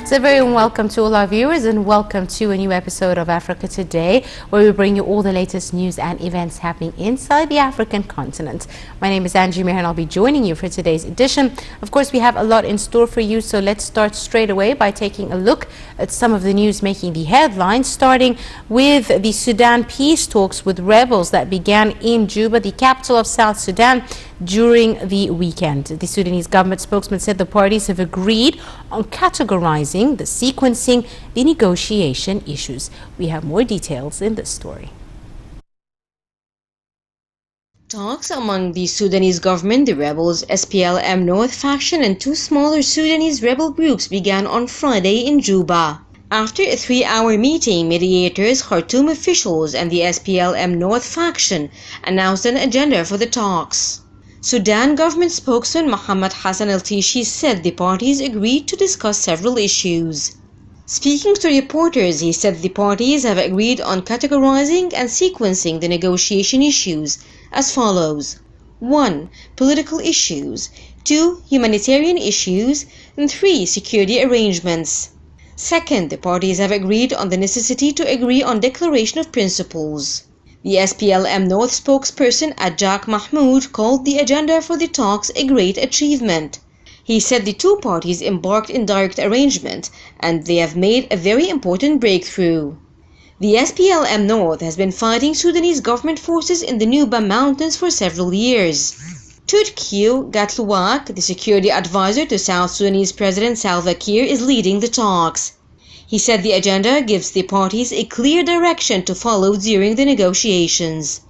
So a very warm welcome to all our viewers and welcome to a new episode of Africa Today, where we bring you all the latest news and events happening inside the African continent. My name is Angie Meher and I'll be joining you for today's edition. Of course, we have a lot in store for you, so let's start straight away by taking a look at some of the news making the headlines, starting with the Sudan peace talks with rebels that began in Juba, the capital of South Sudan, during the weekend. The Sudanese government spokesman said the parties have agreed on categorizing the sequencing the negotiation issues. We have more details in this story. Talks among the Sudanese government, the rebels, SPLM North faction and two smaller Sudanese rebel groups began on Friday in Juba. After a 3-hour meeting, mediators, Khartoum officials and the SPLM North faction announced an agenda for the talks. Sudan government spokesman Mohammed Hassan El-Tishi said the parties agreed to discuss several issues. Speaking to reporters, he said the parties have agreed on categorizing and sequencing the negotiation issues as follows: 1. Political issues, 2. Humanitarian issues, and 3. Security arrangements. Second, the parties have agreed on the necessity to agree on declaration of principles. The SPLM North spokesperson Ajak Mahmoud called the agenda for the talks a great achievement. He said the two parties embarked in direct arrangement and they have made a very important breakthrough. The SPLM North has been fighting Sudanese government forces in the Nuba Mountains for several years. Turkiu Gatluwak, the security advisor to South Sudanese President Salva Kiir, is leading the talks. He said the agenda gives the parties a clear direction to follow during the negotiations.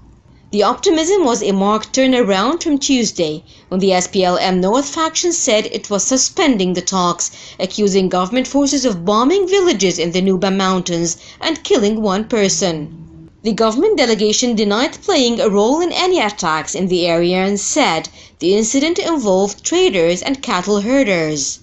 The optimism was a marked turnaround from Tuesday, when the SPLM North faction said it was suspending the talks, accusing government forces of bombing villages in the Nuba Mountains and killing one person. The government delegation denied playing a role in any attacks in the area and said the incident involved traders and cattle herders.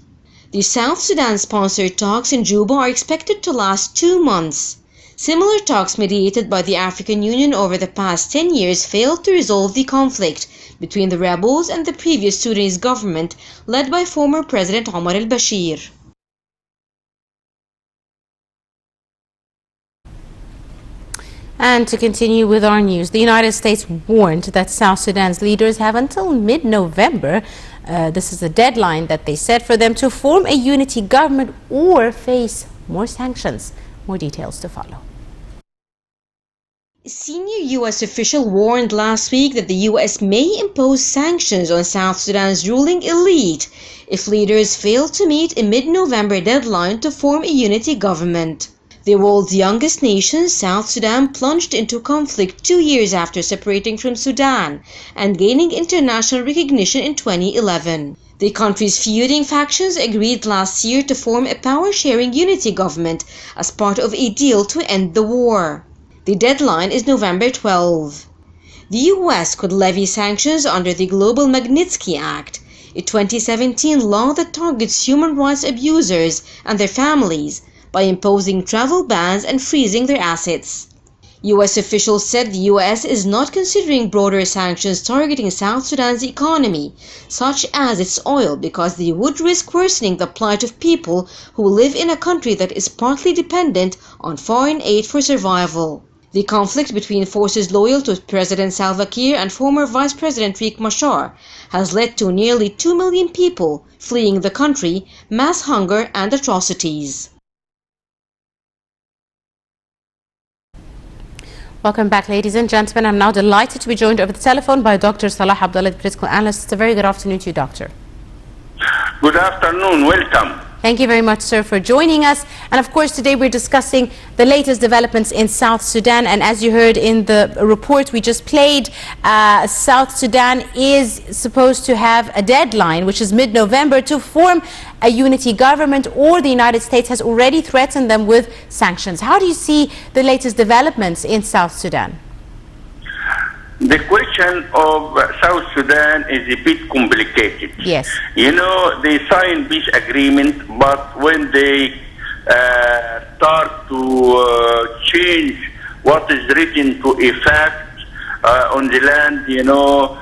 The South Sudan-sponsored talks in Juba are expected to last 2 months. Similar talks mediated by the African Union over the past 10 years failed to resolve the conflict between the rebels and the previous Sudanese government led by former President Omar al-Bashir. And to continue with our news, the United States warned that South Sudan's leaders have until mid-November, this is the deadline that they set for them, to form a unity government or face more sanctions. More details to follow. A senior U.S. official warned last week that the U.S. may impose sanctions on South Sudan's ruling elite if leaders fail to meet a mid-November deadline to form a unity government. The world's youngest nation, South Sudan, plunged into conflict 2 years after separating from Sudan and gaining international recognition in 2011. The country's feuding factions agreed last year to form a power-sharing unity government as part of a deal to end the war. The deadline is November 12. The U.S. could levy sanctions under the Global Magnitsky Act, a 2017 law that targets human rights abusers and their families by imposing travel bans and freezing their assets. U.S. officials said the U.S. is not considering broader sanctions targeting South Sudan's economy, such as its oil, because they would risk worsening the plight of people who live in a country that is partly dependent on foreign aid for survival. The conflict between forces loyal to President Salva Kiir and former Vice President Riek Machar has led to nearly 2 million people fleeing the country, mass hunger and atrocities. Welcome back, ladies and gentlemen. I'm now delighted to be joined over the telephone by Dr. Salah Abdullah, political analyst. It's a very good afternoon to you, Doctor. Good afternoon. Welcome. Thank you very much, sir, for joining us. And of course, today we're discussing the latest developments in South Sudan. And as you heard in the report we just played, South Sudan is supposed to have a deadline, which is mid-November, to form a unity government, or the United States has already threatened them with sanctions. How do you see the latest developments in South Sudan? The question of South Sudan is a bit complicated. Yes. You know, they sign peace agreement, but when they start to change what is written to a fact on the land, you know,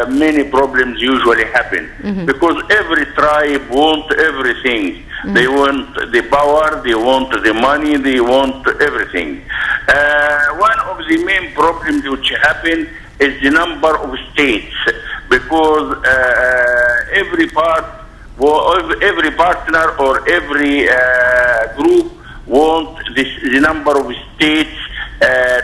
many problems usually happen. Because every tribe wants everything. They want the power, they want the money, they want everything. One of the main problems which happen is the number of states, because every partner or every group want the number of states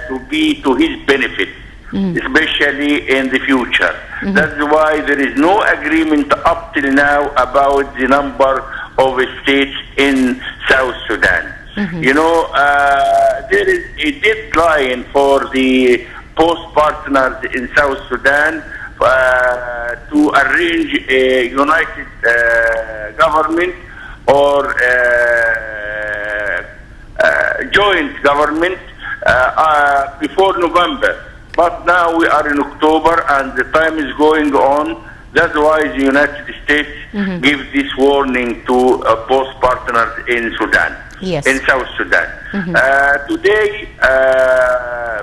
to be to his benefit, especially in the future. That's why there is no agreement up till now about the number of states in South Sudan. You know, there is a deadline for the post-partners in South Sudan to arrange a united government or joint government before November. But now we are in October and the time is going on. That's why the United States gives this warning to post-partners in Sudan, in South Sudan. Today,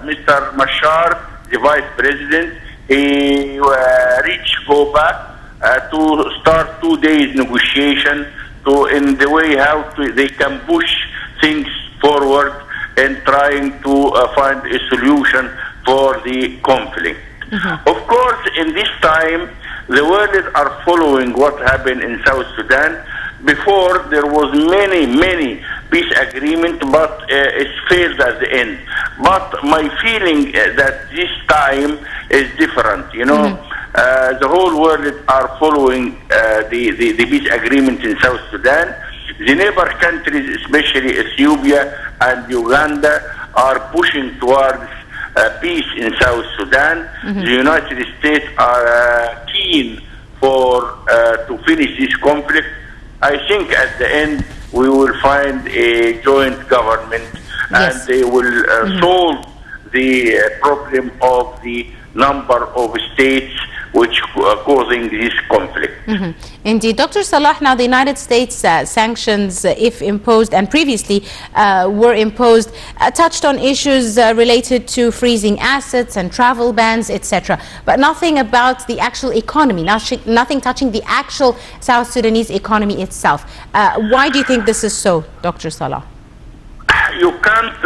Mr. Mashar, the Vice President, he reached go back to start 2 days negotiation in the way how they can push things forward and trying to find a solution for the conflict. Of course, in this time, the world are following what happened in South Sudan. Before, there was many peace agreement, but it failed at the end. But my feeling that this time is different. You know, the whole world are following the peace agreement in South Sudan. The neighbor countries, especially Ethiopia and Uganda, are pushing towards peace in South Sudan. The United States are keen to finish this conflict. I think at the end we will find a joint government and they will solve the problem of the number of states which are causing this conflict. Indeed. Dr. Salah, now the United States sanctions, if imposed and previously were imposed, touched on issues related to freezing assets and travel bans, etc. But nothing about the actual economy, nothing touching the actual South Sudanese economy itself. Why do you think this is so, Dr. Salah? You can't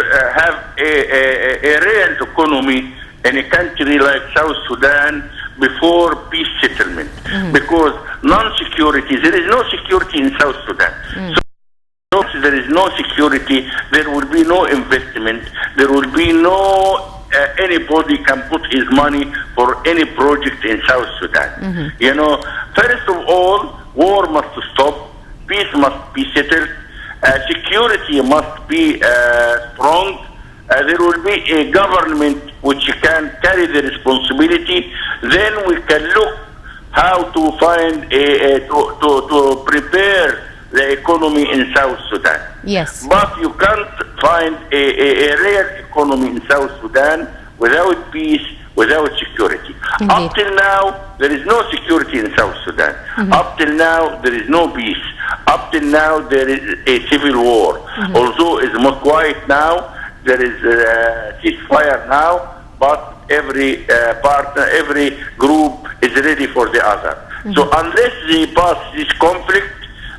have a real economy in a country like South Sudan before peace settlement, because non-security, there is no security in South Sudan. So if there is no security, there will be no investment, there will be no anybody can put his money for any project in South Sudan. You know, first of all, war must stop, peace must be settled, security must be strong. There will be a government which can carry the responsibility. Then we can look how to find to prepare the economy in South Sudan. Yes. But you can't find a real economy in South Sudan without peace, without security. Indeed. Up till now, there is no security in South Sudan. Up till now, there is no peace. Up till now, there is a civil war. Although it's more quiet now, there is a ceasefire now, but every partner, every group is ready for the other. So unless they pass this conflict,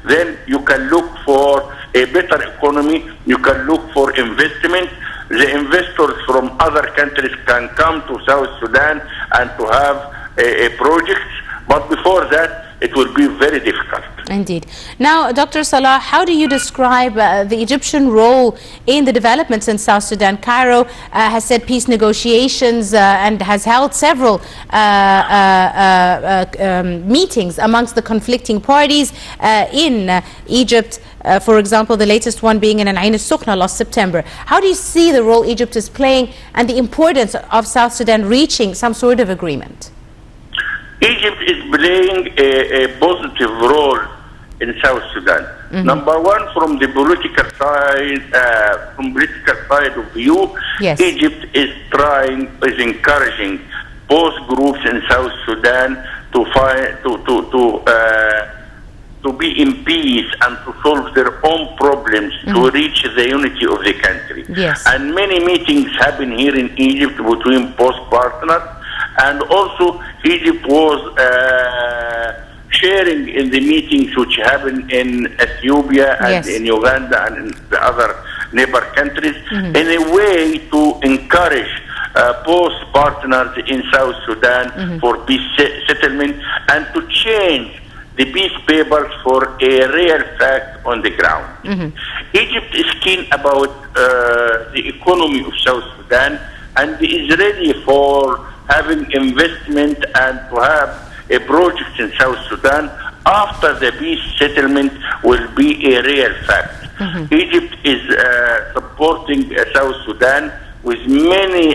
then you can look for a better economy, you can look for investment. The investors from other countries can come to South Sudan and to have a project, but before that, it will be very difficult. Indeed. Now, Dr. Salah, how do you describe the Egyptian role in the developments in South Sudan? Cairo has said peace negotiations and has held several meetings amongst the conflicting parties in Egypt. For example, the latest one being in Al-Ain al-Sukhna last September. How do you see the role Egypt is playing and the importance of South Sudan reaching some sort of agreement? Egypt is playing a positive role in South Sudan. Number one, from the political side, of view, Egypt is encouraging both groups in South Sudan to be in peace and to solve their own problems, to reach the unity of the country. And many meetings happen here in Egypt between both partners. And also, Egypt was sharing in the meetings which happen in Ethiopia and Yes. in Uganda and in the other neighbor countries in a way to encourage both partners in South Sudan for peace settlement and to change the peace papers for a real fact on the ground. Egypt is keen about the economy of South Sudan and is ready for having investment and to have a project in South Sudan after the peace settlement will be a real fact. Egypt is supporting South Sudan with many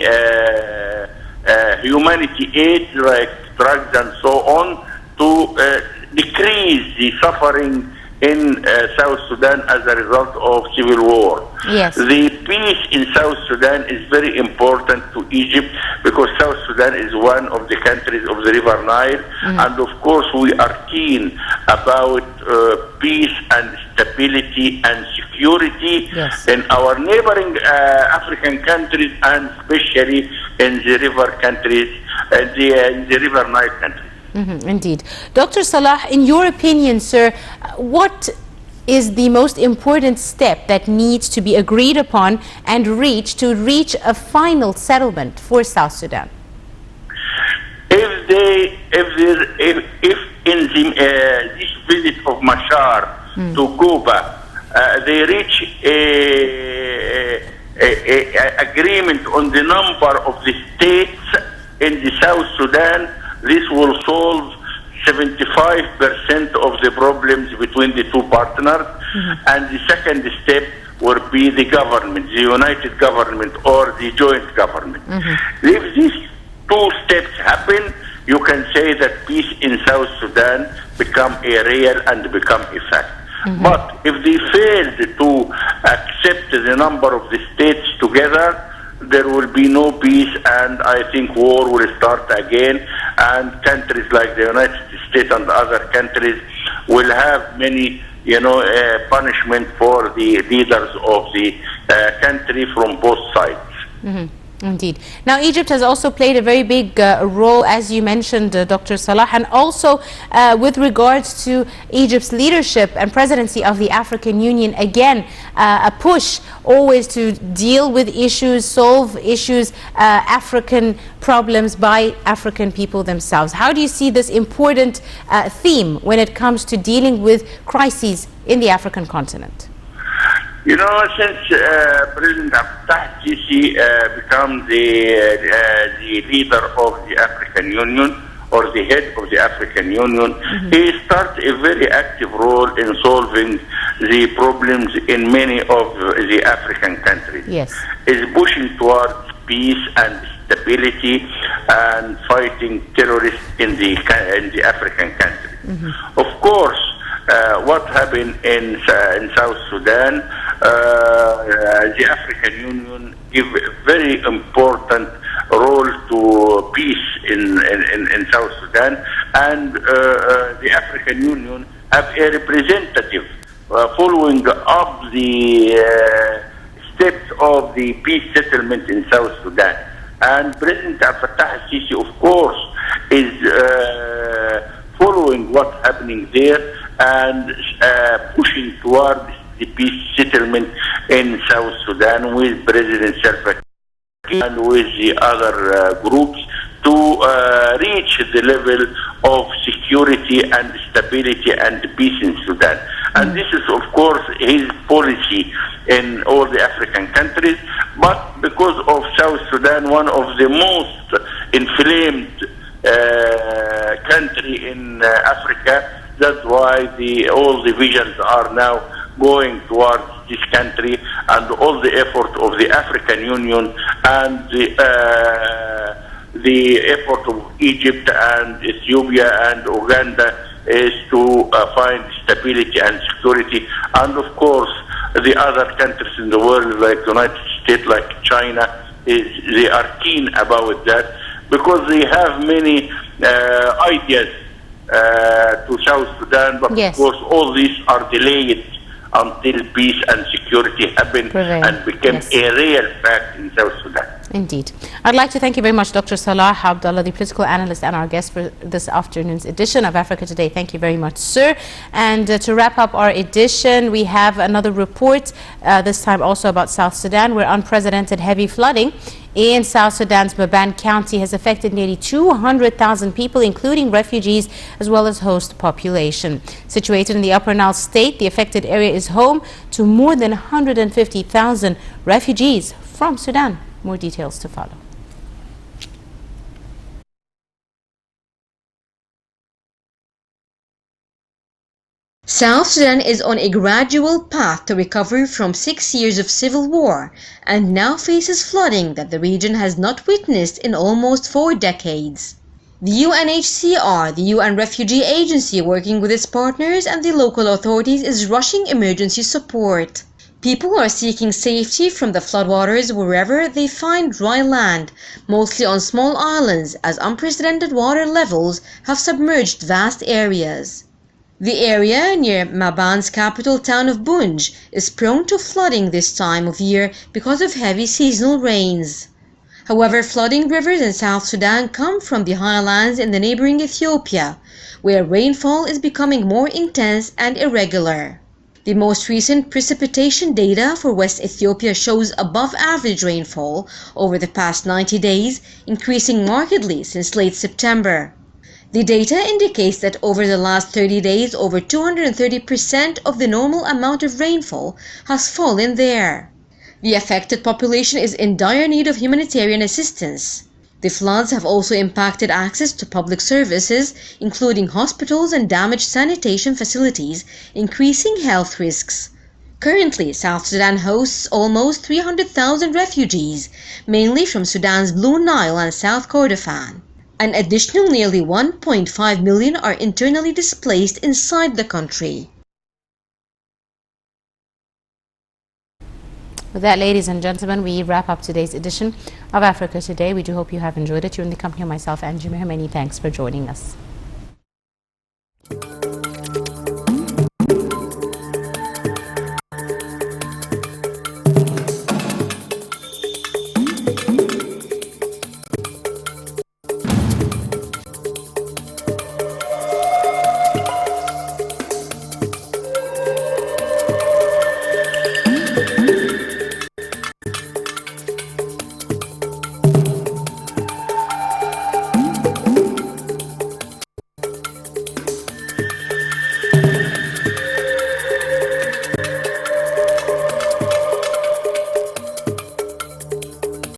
humanity aid like drugs and so on to decrease the suffering in South Sudan as a result of civil war. Yes. The peace in South Sudan is very important to Egypt because South Sudan is one of the countries of the River Nile, and of course we are keen about peace and stability and security Yes. in our neighboring African countries and especially in the river countries, the River Nile countries. Indeed. Dr. Salah, in your opinion, sir, what is the most important step that needs to be agreed upon and reach a final settlement for South Sudan? If in this visit of Mashar to Cuba, they reach a agreement on the number of the states in the South Sudan, this will solve 75% of the problems between the two partners. And the second step will be the government, the united government or the joint government. If these two steps happen, you can say that peace in South Sudan become a real and become a fact. But if they failed to accept the number of the states together, there will be no peace, and I think war will start again, and countries like the United States and other countries will have many, punishment for the leaders of the country from both sides. Indeed. Now, Egypt has also played a very big role, as you mentioned, Dr. Salah, and also with regards to Egypt's leadership and presidency of the African Union, again, a push always to deal with issues, solve issues, African problems by African people themselves. How do you see this important theme when it comes to dealing with crises in the African continent? Since President Abdel Sisi became the leader of the African Union or the head of the African Union, he started a very active role in solving the problems in many of the African countries. Yes. Is pushing towards peace and stability and fighting terrorists in the African countries. Of course, what happened in South Sudan, the African Union give a very important role to peace in South Sudan, and the African Union have a representative following up the steps of the peace settlement in South Sudan. And President Abdel Fattah al-Sisi, of course, is following what's happening there and pushing towards the peace settlement in South Sudan with President Salva Kiir and with the other groups to reach the level of security and stability and peace in Sudan. And this is, of course, his policy in all the African countries. But because of South Sudan, one of the most inflamed country in Africa, that's why all the visions are now going towards this country, and all the effort of the African Union and the effort of Egypt and Ethiopia and Uganda is to find stability and security. And of course, the other countries in the world, like the United States, like China, they are keen about that because they have many ideas to South Sudan, but Yes. of course all these are delayed until peace and security happen and become Yes. a real fact in South Sudan. Indeed. I'd like to thank you very much, Dr. Salah Abdullah, the political analyst and our guest for this afternoon's edition of Africa Today. Thank you very much, sir. And to wrap up our edition, we have another report, this time also about South Sudan, where unprecedented heavy flooding in South Sudan's Maban County has affected nearly 200,000 people, including refugees as well as host population. Situated in the Upper Nile State, the affected area is home to more than 150,000 refugees from Sudan. More details to follow. South Sudan is on a gradual path to recovery from 6 years of civil war and now faces flooding that the region has not witnessed in almost 4 decades. The UNHCR, the UN Refugee Agency, working with its partners and the local authorities, is rushing emergency support. People are seeking safety from the floodwaters wherever they find dry land, mostly on small islands, as unprecedented water levels have submerged vast areas. The area near Maban's capital town of Bunj is prone to flooding this time of year because of heavy seasonal rains. However, flooding rivers in South Sudan come from the highlands in the neighboring Ethiopia, where rainfall is becoming more intense and irregular. The most recent precipitation data for West Ethiopia shows above average rainfall over the past 90 days, increasing markedly since late September. The data indicates that over the last 30 days, over 230% of the normal amount of rainfall has fallen there. The affected population is in dire need of humanitarian assistance. The floods have also impacted access to public services, including hospitals and damaged sanitation facilities, increasing health risks. Currently, South Sudan hosts almost 300,000 refugees, mainly from Sudan's Blue Nile and South Kordofan. An additional nearly 1.5 million are internally displaced inside the country. With that, ladies and gentlemen, we wrap up today's edition of Africa Today. We do hope you have enjoyed it. You're in the company of myself, Angie Meher. Many thanks for joining us.